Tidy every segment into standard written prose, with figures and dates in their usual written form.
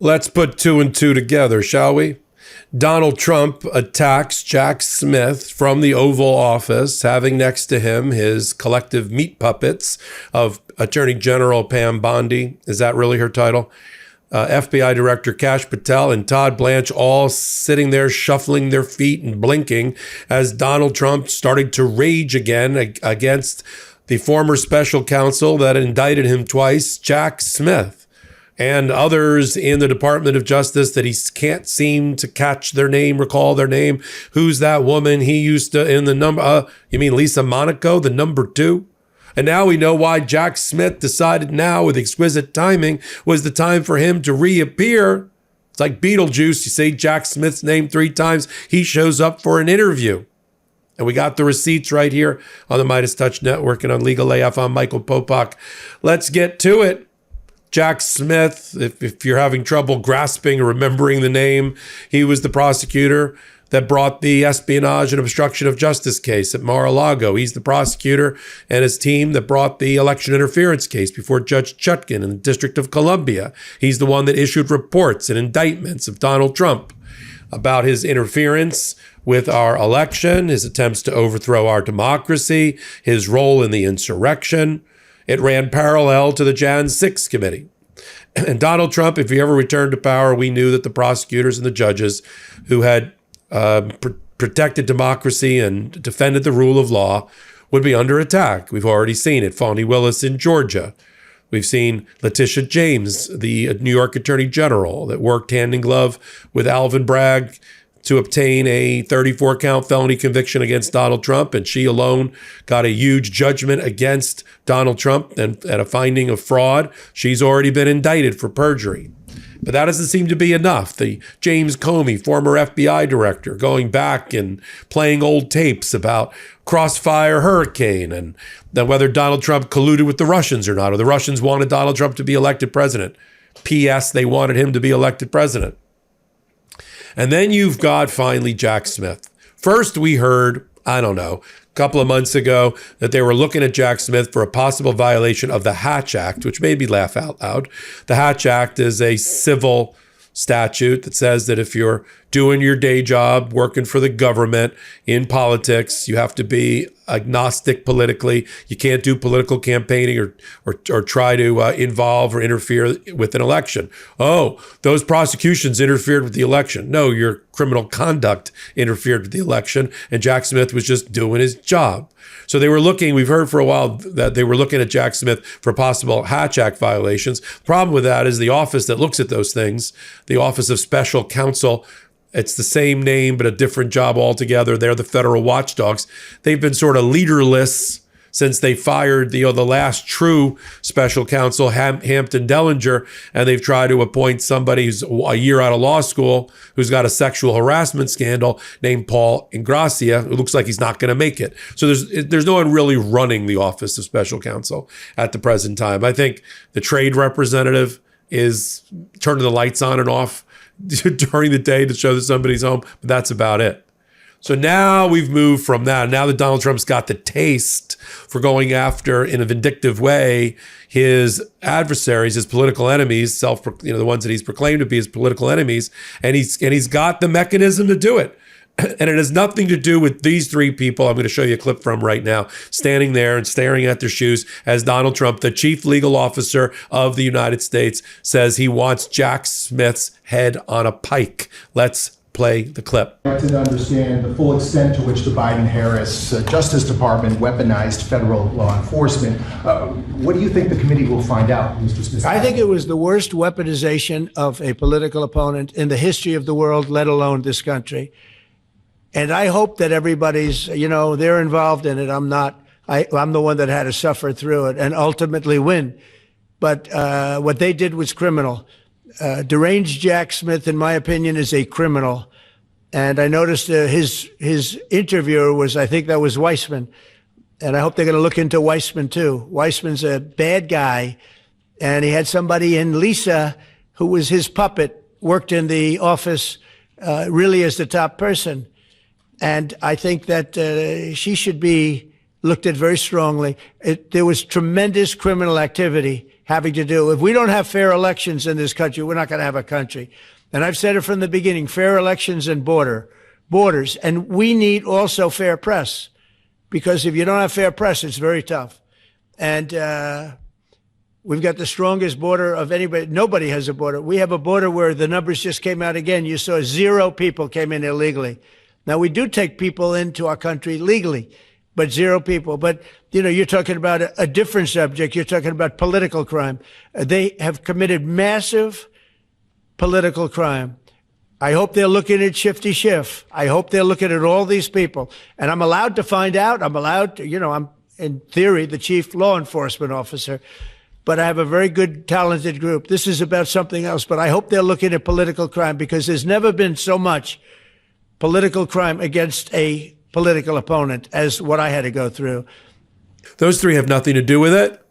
Let's put two and two together, shall we? Donald Trump attacks Jack Smith from the Oval Office, having next to him his collective meat puppets of Attorney General Pam Bondi. Is that really her title? FBI Director Kash Patel and Todd Blanche all sitting there shuffling their feet and blinking as Donald Trump started to rage again against the former special counsel that indicted him twice, Jack Smith, and others in the Department of Justice that he can't seem to catch their name, recall their name. Who's that woman he used to in the number? You mean Lisa Monaco, the number 2? And now we know why Jack Smith decided now with exquisite timing was the time for him to reappear. It's like Beetlejuice. You say Jack Smith's name 3 times, he shows up for an interview. And we got the receipts right here on the MeidasTouch Network and on Legal AF. I'm Michael Popok. Let's get to it. Jack Smith, if you're having trouble grasping or remembering the name, he was the prosecutor that brought the espionage and obstruction of justice case at Mar-a-Lago. He's the prosecutor and his team that brought the election interference case before Judge Chutkan in the District of Columbia. He's the one that issued reports and indictments of Donald Trump about his interference with our election, his attempts to overthrow our democracy, his role in the insurrection. It ran parallel to the Jan 6 committee. And Donald Trump, if he ever returned to power, we knew that the prosecutors and the judges who had protected democracy and defended the rule of law would be under attack. We've already seen it. Fani Willis in Georgia. We've seen Letitia James, the New York Attorney General, that worked hand in glove with Alvin Bragg to obtain a 34-count felony conviction against Donald Trump, and she alone got a huge judgment against Donald Trump and a finding of fraud. She's already been indicted for perjury. But that doesn't seem to be enough. The James Comey, former FBI director, going back and playing old tapes about Crossfire Hurricane and then whether Donald Trump colluded with the Russians or not, or the Russians wanted Donald Trump to be elected president. P.S. They wanted him to be elected president. And then you've got finally Jack Smith. First, we heard, I don't know, a couple of months ago that they were looking at Jack Smith for a possible violation of the Hatch Act, which made me laugh out loud. The Hatch Act is a civil statute that says that if you're doing your day job, working for the government in politics, you have to be agnostic politically. You can't do political campaigning or try to involve or interfere with an election. Oh, those prosecutions interfered with the election. No, your criminal conduct interfered with the election, and Jack Smith was just doing his job. So they were looking, we've heard for a while that they were looking at Jack Smith for possible Hatch Act violations. The problem with that is the office that looks at those things, the Office of Special Counsel, it's the same name, but a different job altogether. They're the federal watchdogs. They've been sort of leaderless since they fired the last true special counsel, Hampton Dellinger, and they've tried to appoint somebody who's a year out of law school, who's got a sexual harassment scandal named Paul Ingracia, who looks like he's not going to make it. So there's no one really running the Office of Special Counsel at the present time. I think the trade representative is turning the lights on and off during the day to show that somebody's home, but that's about it. So now we've moved from that. Now that Donald Trump's got the taste for going after, in a vindictive way, his adversaries, his political enemies, the ones that he's proclaimed to be his political enemies, and he's got the mechanism to do it. And it has nothing to do with these 3 people I'm going to show you a clip from right now, standing there and staring at their shoes as Donald Trump, the chief legal officer of the United States, says he wants Jack Smith's head on a pike. Let's play the clip. I wanted to understand the full extent to which the Biden-Harris Justice Department weaponized federal law enforcement. What do you think the committee will find out, Mr. Smith? I think it was the worst weaponization of a political opponent in the history of the world, let alone this country. And I hope that everybody's, they're involved in it. I'm not. I'm the one that had to suffer through it and ultimately win. But what they did was criminal. Deranged Jack Smith, in my opinion, is a criminal. And I noticed his interviewer was, I think that was Weissman. And I hope they're going to look into Weissman, too. Weissman's a bad guy. And he had somebody in Lisa, who was his puppet, worked in the office really as the top person. And I think that she should be looked at very strongly. There was tremendous criminal activity having to do. If we don't have fair elections in this country, we're not going to have a country. And I've said it from the beginning, fair elections and borders. And we need also fair press, because if you don't have fair press, it's very tough. And we've got the strongest border of anybody. Nobody has a border. We have a border where the numbers just came out again. You saw 0 people came in illegally. Now, we do take people into our country legally, but 0 people. But, you know, you're talking about a different subject. You're talking about political crime. They have committed massive political crime. I hope they're looking at Shifty Schiff. I hope they're looking at all these people. And I'm allowed to find out. I'm allowed to, you know, I'm, in theory, the chief law enforcement officer. But I have a very good, talented group. This is about something else. But I hope they're looking at political crime, because there's never been so much political crime against a political opponent as what I had to go through. Those 3 have nothing to do with it.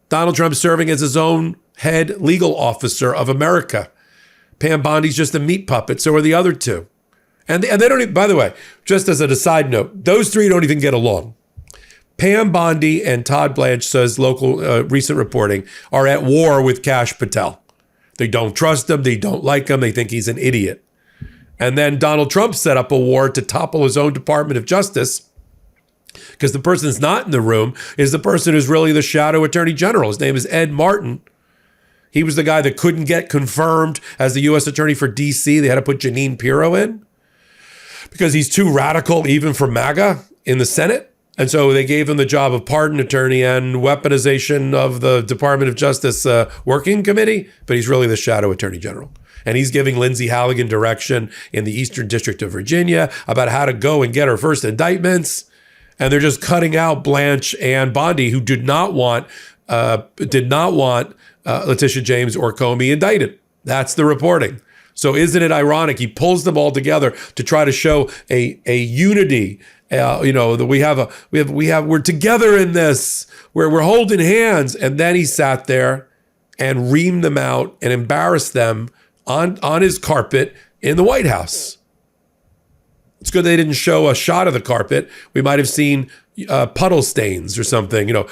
Donald Trump serving as his own head legal officer of America. Pam Bondi's just a meat puppet. So are the other 2. And they don't even, by the way, just as a side note, those 3 don't even get along. Pam Bondi and Todd Blanche, says local recent reporting, are at war with Cash Patel. They don't trust him. They don't like him. They think he's an idiot. And then Donald Trump set up a war to topple his own Department of Justice, because the person that's not in the room is the person who's really the shadow attorney general. His name is Ed Martin. He was the guy that couldn't get confirmed as the U.S. attorney for D.C. They had to put Jeanine Pirro in because he's too radical even for MAGA in the Senate. And so they gave him the job of pardon attorney and weaponization of the Department of Justice working committee, but he's really the shadow attorney general. And he's giving Lindsay Halligan direction in the Eastern District of Virginia about how to go and get her first indictments. And they're just cutting out Blanche and Bondi, who did not want Letitia James or Comey indicted. That's the reporting. So isn't it ironic? He pulls them all together to try to show a unity. You know, that we're together in this, where we're holding hands. And then he sat there and reamed them out and embarrassed them on his carpet in the White House. It's good they didn't show a shot of the carpet. We might have seen puddle stains or something, you know,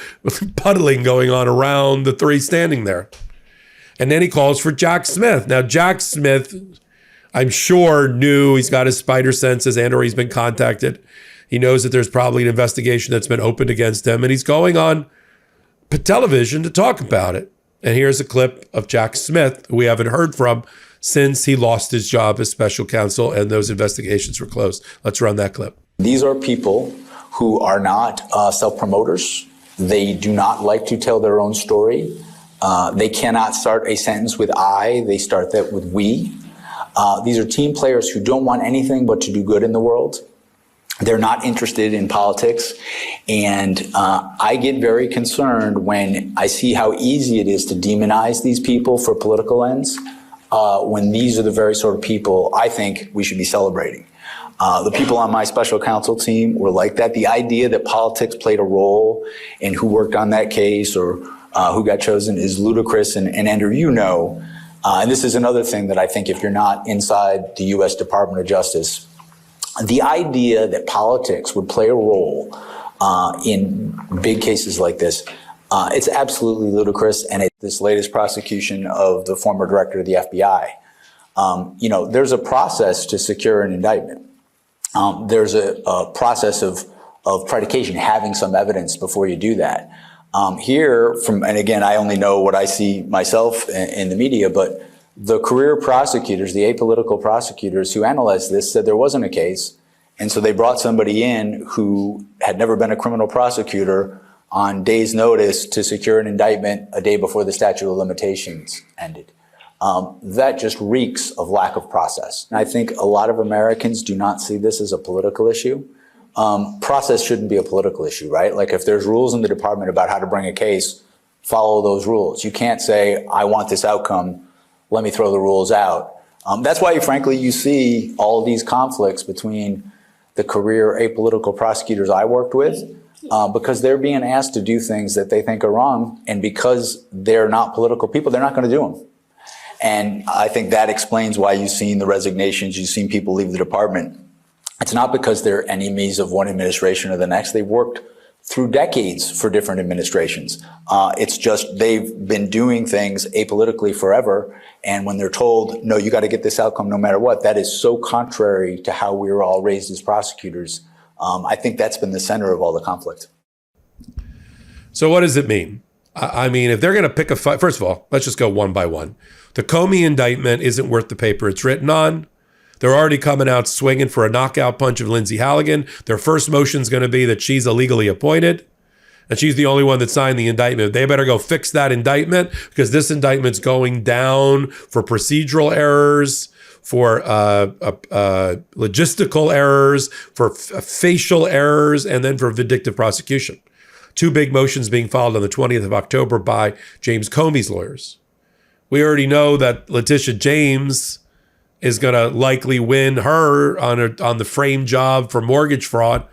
puddling going on around the 3 standing there. And then he calls for Jack Smith. Now, Jack Smith, I'm sure, knew, he's got his spider senses, and or he's been contacted. He knows that there's probably an investigation that's been opened against him, and he's going on television to talk about it. And here's a clip of Jack Smith, who we haven't heard from since he lost his job as special counsel and those investigations were closed. Let's run that clip. These are people who are not self-promoters. They do not like to tell their own story. They cannot start a sentence with I. They start that with we. These are team players who don't want anything but to do good in the world. They're not interested in politics. And I get very concerned when I see how easy it is to demonize these people for political ends, when these are the very sort of people I think we should be celebrating. The people on my special counsel team were like that. The idea that politics played a role in who worked on that case or who got chosen is ludicrous. And Andrew, you know, and this is another thing that I think if you're not inside the U.S. Department of Justice, the idea that politics would play a role in big cases like this, it's absolutely ludicrous. And this latest prosecution of the former director of the FBI, you know, there's a process to secure an indictment. There's a process of predication, having some evidence before you do that. Here, and again, I only know what I see myself in the media, but the career prosecutors, the apolitical prosecutors who analyzed this said there wasn't a case. And so they brought somebody in who had never been a criminal prosecutor on days' notice to secure an indictment a day before the statute of limitations ended. That just reeks of lack of process. And I think a lot of Americans do not see this as a political issue. Process shouldn't be a political issue, right? Like if there's rules in the department about how to bring a case, follow those rules. You can't say, I want this outcome, let me throw the rules out. That's why, frankly, you see all these conflicts between the career apolitical prosecutors I worked with, because they're being asked to do things that they think are wrong. And because they're not political people, they're not going to do them. And I think that explains why you've seen the resignations, you've seen people leave the department. It's not because they're enemies of one administration or the next. They've worked through decades for different administrations. It's just they've been doing things apolitically forever. And when they're told, no, you got to get this outcome no matter what, that is so contrary to how we were all raised as prosecutors. I think that's been the center of all the conflict. So what does it mean? I mean, if they're going to pick a fight, first of all, let's just go one by one. The Comey indictment isn't worth the paper it's written on. They're already coming out swinging for a knockout punch of Lindsey Halligan. Their first motion is going to be that she's illegally appointed, and she's the only one that signed the indictment. They better go fix that indictment, because this indictment's going down for procedural errors, for logistical errors, for facial errors, and then for vindictive prosecution. Two big motions being filed on the 20th of October by James Comey's lawyers. We already know that Letitia James is going to likely win her on the frame job for mortgage fraud.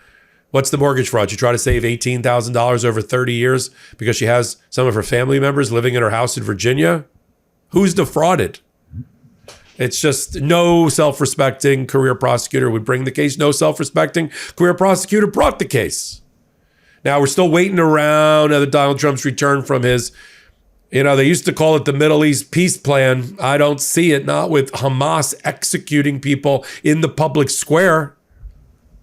What's the mortgage fraud? You try to save $18,000 over 30 years because she has some of her family members living in her house in Virginia? Who's defrauded? It's just no self-respecting career prosecutor would bring the case. No self-respecting career prosecutor brought the case. Now, we're still waiting around Donald Trump's return from his, they used to call it the Middle East peace plan. I don't see it, not with Hamas executing people in the public square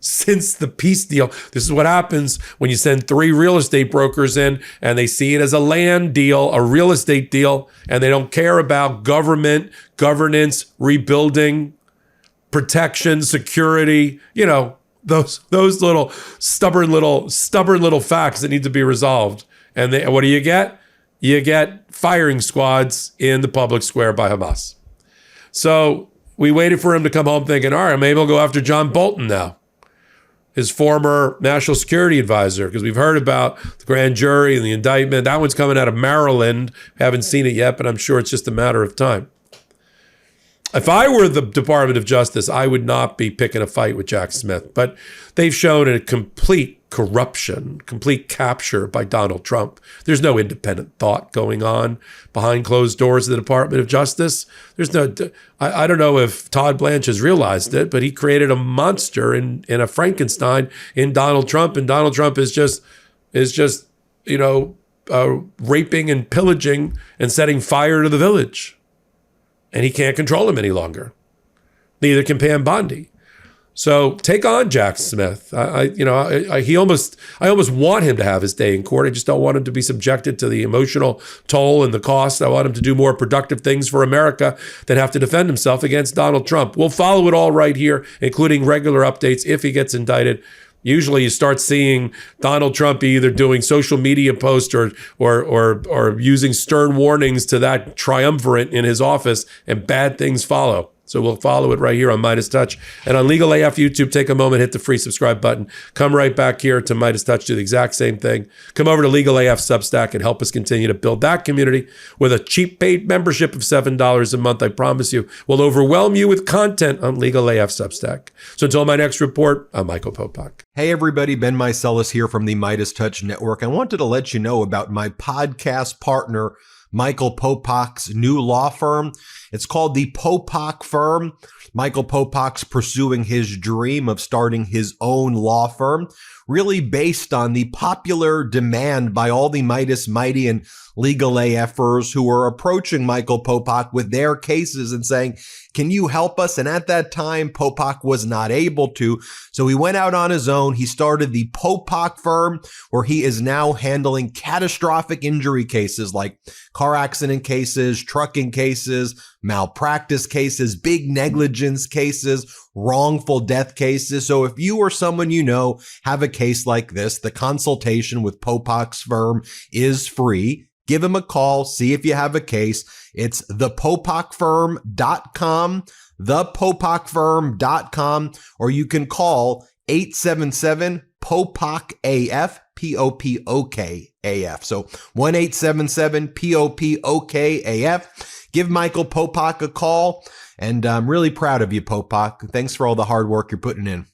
since the peace deal. This is what happens when you send 3 real estate brokers in and they see it as a land deal, a real estate deal, and they don't care about government, governance, rebuilding, protection, security, those little stubborn little facts that need to be resolved. And what do you get? You get firing squads in the public square by Hamas. So we waited for him to come home thinking, all right, maybe we'll go after John Bolton now, his former national security advisor, because we've heard about the grand jury and the indictment. That one's coming out of Maryland. Haven't seen it yet, but I'm sure it's just a matter of time. If I were the Department of Justice, I would not be picking a fight with Jack Smith. But they've shown a complete corruption, complete capture by Donald Trump. There's no independent thought going on behind closed doors of the Department of Justice. I don't know if Todd Blanche has realized it, but he created a monster in a Frankenstein in Donald Trump. And Donald Trump is just raping and pillaging and setting fire to the village. And he can't control him any longer. Neither can Pam Bondi. So take on Jack Smith. I almost want him to have his day in court. I just don't want him to be subjected to the emotional toll and the cost. I want him to do more productive things for America than have to defend himself against Donald Trump. We'll follow it all right here, including regular updates if he gets indicted. Usually you start seeing Donald Trump either doing social media posts or using stern warnings to that triumvirate in his office, and bad things follow. So we'll follow it right here on MeidasTouch. And on Legal AF YouTube, take a moment, hit the free subscribe button. Come right back here to MeidasTouch, do the exact same thing. Come over to Legal AF Substack and help us continue to build that community with a cheap paid membership of $7 a month. I promise you, we'll overwhelm you with content on Legal AF Substack. So until my next report, I'm Michael Popok. Hey everybody, Ben Meiselas here from the MeidasTouch Network. I wanted to let you know about my podcast partner, Michael Popok's new law firm. It's called the Popok Firm. Michael Popok's pursuing his dream of starting his own law firm, really based on the popular demand by all the Meidas Mighty and Legal AFers who are approaching Michael Popok with their cases and saying, can you help us? And at that time, Popok was not able to. So he went out on his own. He started the Popok Firm, where he is now handling catastrophic injury cases like car accident cases, trucking cases, malpractice cases, big negligence cases, wrongful death cases. So if you or someone you know have a case like this, the consultation with Popok's firm is free. Give him a call, see if you have a case. It's thepopokfirm.com, thepopokfirm.com, or you can call 877-POPOK-AF, P-O-P-O-K-A-F. So 1-877-POPOK-AF. Give Michael Popok a call, and I'm really proud of you, Popok. Thanks for all the hard work you're putting in.